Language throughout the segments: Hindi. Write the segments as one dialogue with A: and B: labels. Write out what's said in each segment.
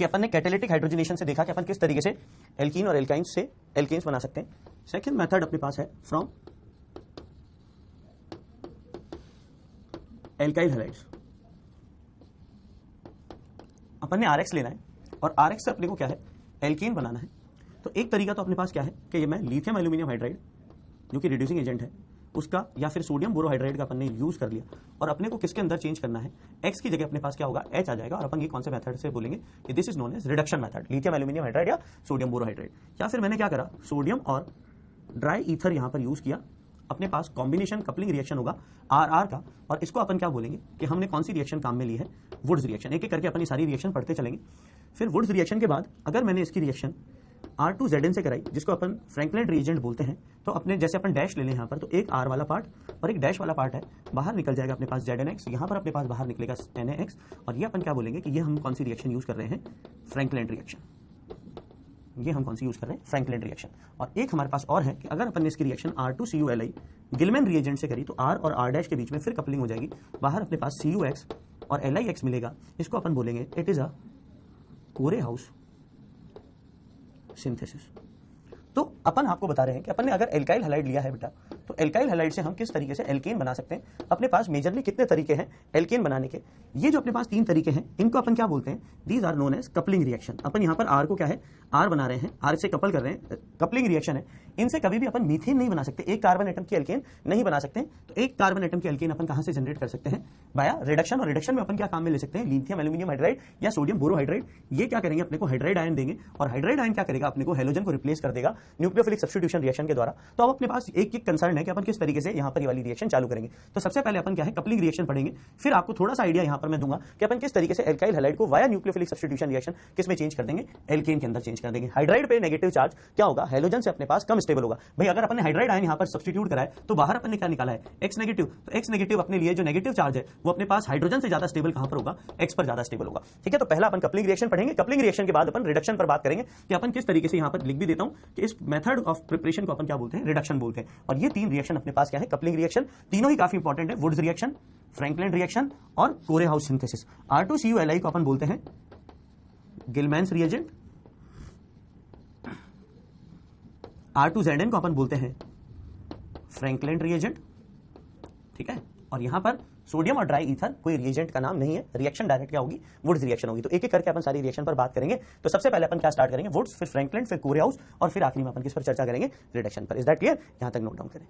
A: कि अपन ने कैटालिटिक हाइड्रोजनेशन से देखा कि अपन किस तरीके से एल्कीन और एल्काइंस से एल्केन्स बना सकते हैं। सेकंड मेथड अपने पास है फ्रॉम एल्काइल हैलाइड्स। अपन ने आरएक्स लेना है और आरएक्स से अपने को क्या है एल्केन बनाना है। तो एक तरीका तो अपने पास क्या है कि ये मैं लिथियम एल्यूमिनियम हाइड्राइड जो कि रिड्यूसिंग एजेंट है उसका या फिर सोडियम बोरोहाइड्राइड का अपन ने यूज कर लिया और अपने को किसके अंदर चेंज करना है, एक्स की जगह अपने पास क्या होगा एच आ जाएगा और अपन ये कौन से मेथड से बोलेंगे कि this is known as reduction method, lithium aluminium hydride या सोडियम बोरोहाइड्राइड। या फिर मैंने क्या करा सोडियम और ड्राई ईथर यहां पर यूज किया, अपने पास कॉम्बिनेशन कपलिंग रिएक्शन होगा आर का और इसको अपन क्या बोलेंगे कि हमने कौन सी रिएक्शन काम में ली है, वुड्स रिएक्शन। एक एक करके अपनी सारी रिएक्शन पढ़ते चलेंगे। फिर वुड्स रिएक्शन के बाद अगर मैंने इसकी रिएक्शन R2Zn से कराई जिसको अपन फ्रैंकलिन रिएजेंट बोलते हैं, तो अपने जैसे अपन डैश ले लें यहाँ पर तो एक R वाला पार्ट और एक डैश वाला पार्ट है, बाहर निकल जाएगा अपने पास ZnX, यहाँ पर अपने पास बाहर निकलेगा NaX और ये अपन क्या बोलेंगे कि ये हम कौन सी रिएक्शन यूज कर रहे हैं, फ्रैंकलिन रिएक्शन। ये हम कौन सी यूज कर रहे हैं, फ्रैंकलिन रिएक्शन। और एक हमारे पास और है कि अगर अपन ने इसकी रिएक्शन R2CuLi गिलमैन रिएजेंट से करी तो R और R' के बीच में फिर कपलिंग हो जाएगी, बाहर अपने पास CuX और LiX मिलेगा, इसको अपन बोलेंगे इट इज अ कोरे हाउस सिंथेसिस। तो अपन आपको बता रहे हैं कि अपन ने अगर एल्काइल हैलाइड लिया है बेटा तो एल्काइल हैलाइड से हम किस तरीके से एल्केन बना सकते हैं। अपने पास मेजरली कितने तरीके हैं एल्केन बनाने के, ये जो अपने पास 3 तरीके हैं इनको अपन क्या बोलते हैं, these are known as coupling reaction. अपन यहाँ पर आर को क्या है आर बना रहे हैं, आर से कपल कर रहे हैं, कपलिंग रिएक्शन है। इनसे कभी भी अपन मीथेन नहीं बना सकते, एक कार्बन एटम की एल्केन नहीं बना सकते। तो एक कार्बन एटम की एल्केन अपन कहां से जनरेट कर सकते हैं, बाया रिडक्शन। और रिडक्शन में अपन क्या काम में ले सकते हैं, लिथियम एल्यूमिनियम हाइड्राइड या सोडियम बोरोहाइड्राइड। ये क्या करेंगे अपने को हाइड्राइड आयन देंगे और हाइड्राइड आयन क्या करेगा अपने को हेलोजन को रिप्लेस कर देगा न्यूक्लियोफिलिक सब्स्टिट्यूशन रिएक्शन के द्वारा। तो अब अपने पास एक कंसर्न है कि अपन किस तरीके से यहाँ पर ये वाली रिएक्शन चालू करेंगे। तो सबसे पहले अपन क्या है कपलिंग रिएक्शन पढ़ेंगे, फिर आपको थोड़ा सा आइडिया यहाँ पर मैं दूंगा कि अपन किस तरीके से एल्काइल हैलाइड को वाया न्यूक्लियोफिलिक सब्स्टिट्यूशन रिएक्शन किस में चेंज कर देंगे, एल्केन के अंदर चेंज कर देंगे। हाइड्राइड पे नेगेटिव चार्ज क्या होगा, हेलोजन से अपने पास कम स्टेबल होगा। भाई अगर अपन ने हाइड्राइड आयन यहाँ पर सब्स्टिट्यूट कराए तो बाहर अपन ने क्या निकाला है एक्स नेगेटिव। तो एक्स नेगेटिव अपने लिए जो नेगेटिव चार्ज है वो अपने पास हाइड्रोजन से ज्यादा स्टेबल कहां पर होगा, एक्स पर ज्यादा स्टेबल होगा। ठीक है, तो पहला अपन कपलिंग रिएक्शन पढ़ेंगे। कपलिंग रिएक्शन के बाद अपन रिडक्शन पर बात करेंगे कि अपन किस तरीके से यहाँ पर लिख भी देता हूं कि इस मेथड ऑफ प्रिपरेशन को अपन क्या बोलते हैं, रिडक्शन बोलते हैं। और ये 3 रिएक्शन अपने पास क्या है, कपलिंग रिएक्शन। तीनों ही काफी इंपॉर्टेंट है, वुड्स रिएक्शन, फ्रैंकलिन रिएक्शन और कोरे हाउस सिंथेसिस। R2CuLi को अपन बोलते हैं गिलमैन्स रिएजेंट, R2Zn को अपन बोलते हैं फ्रैंकलिन रिएजेंट। ठीक है, और यहां पर सोडियम और ड्राई ईथर कोई रिएजेंट का नाम नहीं है, रिएक्शन डायरेक्ट क्या होगी, वुड्स रिएक्शन होगी। तो एक एक करके अपन सारी रिएक्शन पर बात करेंगे। तो सबसे पहले अपन क्या स्टार्ट करेंगे, वुड्स, फिर फ्रैंकलिन, फिर कोरे हाउस और फिर आखिरी में अपन किस पर चर्चा करेंगे, रिडक्शन पर। इज दैट क्लियर, यहां तक नोट डाउन करें।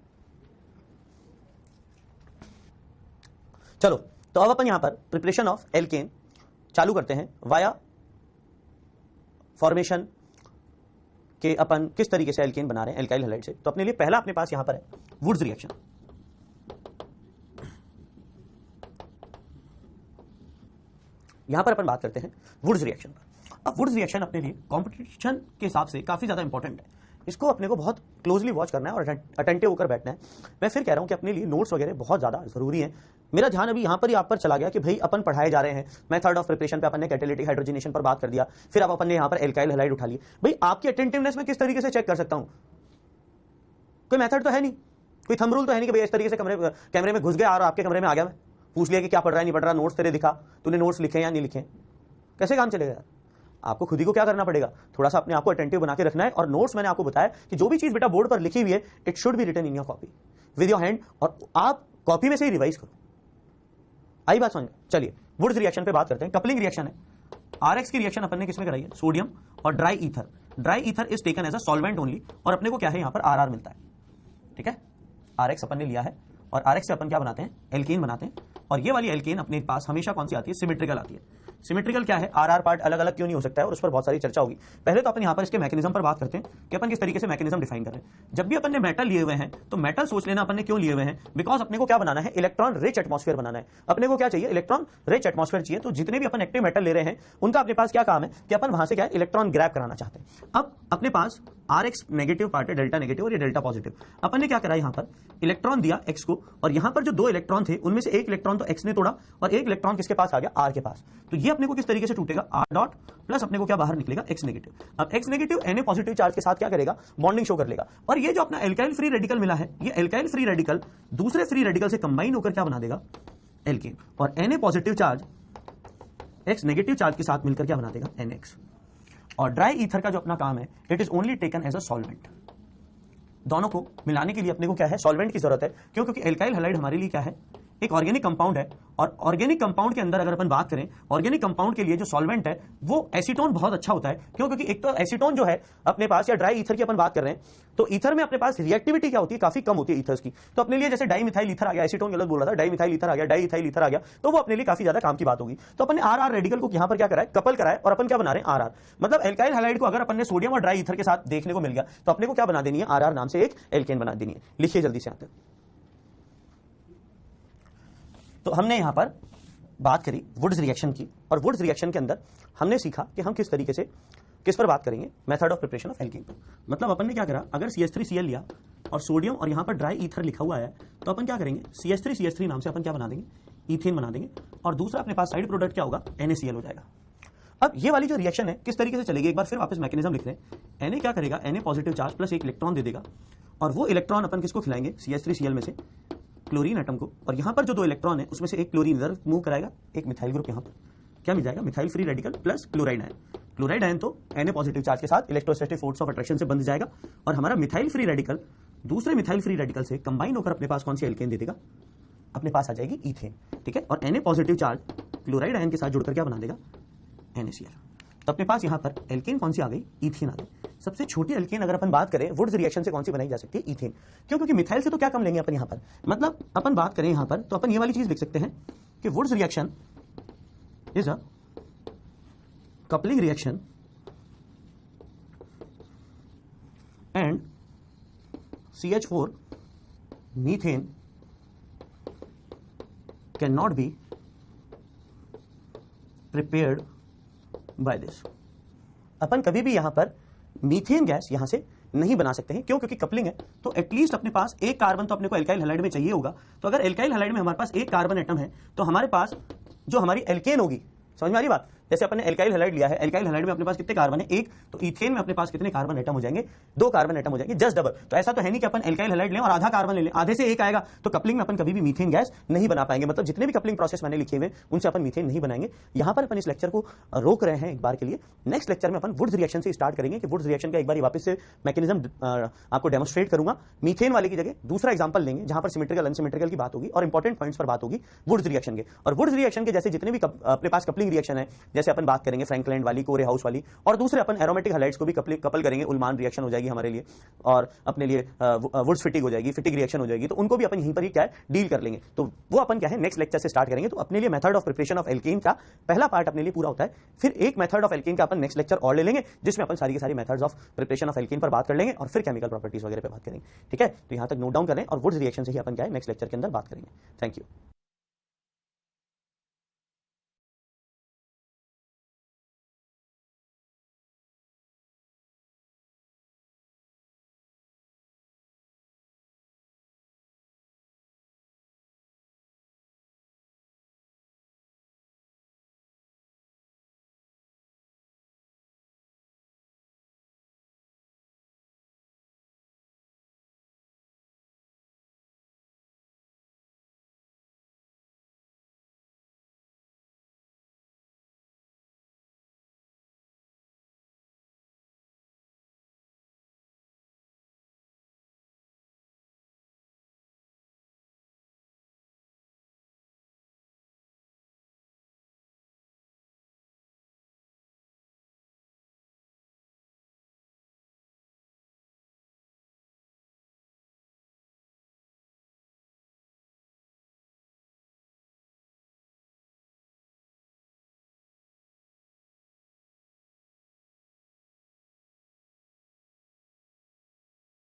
A: चलो, तो अब अपन यहां पर प्रिपरेशन ऑफ एल्केन चालू करते हैं वाया फॉर्मेशन के अपन किस तरीके से एल्केन बना रहे हैं एल्काइल हैलाइड से। तो अपने लिए पहला अपने पास यहां पर है वुड्स रिएक्शन। यहां पर अपन बात करते हैं वुड्स रिएक्शन पर। अब वुड्स रिएक्शन अपने लिए कंपटीशन के हिसाब से काफी ज्यादा इंपॉर्टेंट है, इसको अपने को बहुत क्लोजली वॉच करना है और अटेंटिव होकर बैठना है। मैं फिर कह रहा हूं कि अपने लिए नोट्स वगैरह बहुत ज्यादा जरूरी है। मेरा ध्यान अभी यहां पर ही आप पर चला गया कि भाई अपन पढ़ाए जा रहे हैं मेथड ऑफ प्रिपरेशन पे, अपन ने कैटालिटिक हाइड्रोजनेशन पर बात कर दिया, फिर अब अपन ने यहां पर एल्काइल हैलाइड उठा लिया। भाई आपकी अटेंटिवनेस में किस तरीके से चेक कर सकता हूं, कोई मेथड तो है नहीं, कोई थंब रूल तो है नहीं कि भाई इस तरीके से कैमरे में घुस गया और आपके कमरे में आ गया, मैं पूछ लिया कि क्या पढ़ रहा है नहीं पढ़ रहा, नोट्स तेरे दिखा, तूने नोट्स लिखे या नहीं लिखे, कैसे काम चलेगा यार। आपको खुद ही को क्या करना पड़ेगा, थोड़ा सा अपने आप को अटेंटिव बना के रखना है। और नोट्स मैंने आपको बताया कि जो भी चीज बेटा बोर्ड पर लिखी हुई है it should be written in your copy with your hand, और आप कॉपी में से ही रिवाइज करो। आई बात समझ। चलिए वुड्स रिएक्शन पे बात करते हैं। कपलिंग रिएक्शन है, आरएक्स की रिएक्शन अपन ने किसमें कराई है, सोडियम और dry ether. Dry ether is taken as a solvent only और अपने को क्या है यहाँ पर आरआर मिलता है। ठीक है, आरएक्स अपन ने लिया है और आरएक्स से अपन क्या बनाते हैं, एल्केन बनाते हैं। और ये वाली एल्केन अपने पास हमेशा कौन सी आती है, सिमेट्रिकल आती है। सिमेट्रिकल क्या है, आर पार्ट अलग अलग क्यों नहीं हो सकता है और उस पर बहुत सारी चर्चा होगी। पहले तो अपन यहाँ पर इसके मैकेनिज्म पर बात करते हैं कि अपन किस तरीके से मैकेनिज्म डिफाइन कर रहे हैं। जब भी अपन ने मेटल लिए हुए हैं तो मेटल सोच लेना अपन ने क्यों लिए हुए हैं, बिकॉज अपने को क्या बनाना है, इलेक्ट्रॉन रिच एटमॉस्फेयर बनाना है। अपने को क्या चाहिए, इलेक्ट्रॉन रिच एटमॉस्फेयर चाहिए। तो जितने भी अपन एक्टिव मेटल ले रहे हैं उनका अपने पास क्या काम है कि अपन वहां से क्या इलेक्ट्रॉन ग्रैब कराना चाहते हैं। अब अपने पास आरएक्स नेगेटिव पार्ट है, डेल्टा नेगेटिव और ये डेल्टा पॉजिटिव। अपन ने क्या करा, यहाँ पर इलेक्ट्रॉन दिया एक्स को और यहाँ पर जो 2 इलेक्ट्रॉन थे उनमें से एक इलेक्ट्रॉन तो एक्स ने तोड़ा और एक इलेक्ट्रॉन किसके पास आ गया, आर के पास। तो ये अपने को किस तरीके से टूटेगा, आर डॉट प्लस अपने को क्या बाहर निकलेगा, एक्स नेगेटिव। अब x negative Na positive charge के साथ क्या करेगा, बॉन्डिंग शो कर लेगा। और ये जो अपना एल्काइल फ्री रेडिकल मिला है, ये एल्काइल फ्री रेडिकल दूसरे फ्री रेडिकल से कंबाइन होकर क्या बना देगा, एल्केन। और Na positive charge X negative charge के साथ मिलकर क्या बना देगा, NX। और ड्राई ईथर का जो अपना काम है, it is only taken as a solvent. दोनों को मिलाने के लिए अपने को क्या है, सॉल्वेंट की जरूरत है। क्यों? क्योंकि एल्काइल हैलाइड हमारे लिए क्या है, एक ऑर्गेनिक कंपाउंड है। और ऑर्गेनिक कंपाउंड के अंदर अगर अपन बात करें, ऑर्गेनिक कंपाउंड के लिए जो सॉल्वेंट है वो एसीटोन बहुत अच्छा होता है। क्यों? क्योंकि एक तो एसीटोन जो है अपने पास, या ड्राई ईथर की अपन बात कर रहे हैं, तो ईथर में अपने पास रिएक्टिविटी क्या होती है, काफी कम होती है ईथर्स की। तो अपने लिए जैसे डाई मिथाइल ईथर आ गया, एसीटोन गलत बोल रहा था, डाई मिथाइल ईथर आ गया, डाई इथाइल ईथर आ गया, तो वो अपने लिए काफी ज्यादा काम की बात होगी। तो अपन ने आर रेडिकल को यहां पर क्या करा है, कपल करा है, और अपन क्या बना रहे हैं, आर। मतलब एल्काइल हैलाइड को अगर अपन ने सोडियम और ड्राई ईथर के साथ देखने को मिल गया, तो अपने को क्या बना देनी है, आर नाम से एक एल्केन बना देनी है। लिखिए जल्दी से यहां तक। तो हमने यहां पर बात करी वुड्स रिएक्शन की, और वुड्स रिएक्शन के अंदर हमने सीखा कि हम किस तरीके से किस पर बात करेंगे, method of preparation of alkene पर। मतलब अपन ने क्या करा, अगर CH3Cl लिया और सोडियम और यहां पर ड्राई ईथर लिखा हुआ है, तो अपन क्या करेंगे, CH3CH3 नाम से अपन क्या बना देंगे, ईथेन बना देंगे। और दूसरा अपने पास साइड प्रोडक्ट क्या होगा, NaCl हो जाएगा। अब ये वाली जो रिएक्शन है किस तरीके से चलेगी, एक बार फिर वापस मैकेनिज्म लिख रहे हैं। Na क्या करेगा, Na पॉजिटिव चार्ज प्लस एक इलेक्ट्रॉन दे देगा, और वो इलेक्ट्रॉन अपन किसको खिलाएंगे, CH3Cl में से क्लोरीन एटम को। और यहां पर जो दो इलेक्ट्रॉन है उसमें से एक क्लोरीन इधर मूव कराएगा, एक मिथाइल ग्रुप यहां पर क्या मिल जाएगा, methyl free radical plus chloride ion. Chloride ion तो Na पॉजिटिव चार्ज के साथ इलेक्ट्रोस्टैटिक फोर्स ऑफ अट्रैक्शन से बंध जाएगा, और हमारा मिथाइल फ्री रेडिकल दूसरे मिथाइल फ्री रेडिकल से कंबाइन होकर अपने पास कौन सी एल्केन दे देगा, अपने पास आ जाएगी ईथेन। ठीक है, और Na positive charge chloride ion के साथ जुड़कर क्या बना देगा, NaCl। तो अपने पास यहां पर एल्केन कौन सी आ गई, ईथेन आ गई। सबसे छोटी एल्केन अगर अपन बात करें वुड्स रिएक्शन से कौन सी बनाई जा सकती है, ईथेन। क्यों? क्योंकि मिथाइल से तो क्या कम लेंगे अपन यहां पर। मतलब अपन बात करें यहां पर, तो अपन ये वाली चीज लिख सकते हैं कि Wurtz reaction is a coupling reaction and CH4 methane can not be prepared by this. अपन कभी भी यहां पर मीथेन गैस यहां से नहीं बना सकते हैं। क्यों? क्योंकि कपलिंग है, तो एटलीस्ट अपने पास एक कार्बन तो अपने को एल्काइल हैलाइड में चाहिए होगा। तो अगर एल्काइल हैलाइड में हमारे पास एक कार्बन एटम है, तो हमारे पास जो हमारी एल्केन होगी, समझ में आ रही बात, जैसे अपने एल्काइल हैलाइड लिया है, एल्काइल हैलाइड में अपने पास कितने कार्बन है, एक, तो ईथेन में अपने पास कितने कार्बन एटम हो जाएंगे, दो कार्बन एटम हो जाएंगे, जस्ट डबल। तो ऐसा तो है नहीं कि अपन एल्काइल हैलाइड लें और आधा कार्बन ले लें, आधे से एक आएगा, तो कपलिंग में अपन कभी भी मीथेन गैस नहीं बना पाएंगे। मतलब जितने भी कपलिंग प्रोसेस मैंने लिखे हुए उनसे अपन मीथेन नहीं बनाएंगे। यहां पर अपन इस लेक्चर को रोक रहे हैं एक बार के लिए। नेक्स्ट लेक्चर में अपन वुड्स रिएक्शन से स्टार्ट करेंगे कि वुड्स रिएक्शन का एक बार वापस से मैकेनिज्म आपको डेमोस्ट्रेट करूंगा। मीथेन वाले की जगह दूसरा एग्जांपल लेंगे जहां पर सिमेट्रिकल अनसिमेट्रिकल की बात होगी और इंपॉर्टेंट पॉइंट्स पर बात होगी वुड्स रिएक्शन के। और वुड्स रिएक्शन के जैसे जितने भी अपने पास कपलिंग रिएक्शन है, जैसे अपन बात करेंगे फ्रैंकलैंड वाली, कोरे हाउस वाली, और दूसरे अपन एरोमेटिक हैलाइड्स को भी कपल करेंगे, उल्मान रिएक्शन हो जाएगी हमारे लिए, और अपने लिए वुड्स फिटिग हो जाएगी, फिटिग रिएक्शन हो जाएगी, तो उनको भी अपन यहीं पर ही क्या है डील कर लेंगे। तो वो अपन क्या है नेक्स्ट लेक्चर से स्टार्ट करेंगे। तो अपने लिए method of preparation of alkene का पहला पार्ट अपने लिए पूरा होता है। फिर एक मेथड ऑफ एल्केन का अपन नेक्स्ट लेक्चर और ले लेंगे, जिसमें अपन सारी की सारी methods of preparation of alkene पर बात कर लेंगे, और फिर केमिकल प्रॉपर्टीज वगैरह पे बात करेंगे। ठीक है, तो यहां तक नोट डाउन करें, और वुड्स रिएक्शन से ही अपन क्या है नेक्स्ट लेक्चर के अंदर बात करेंगे। Thank you.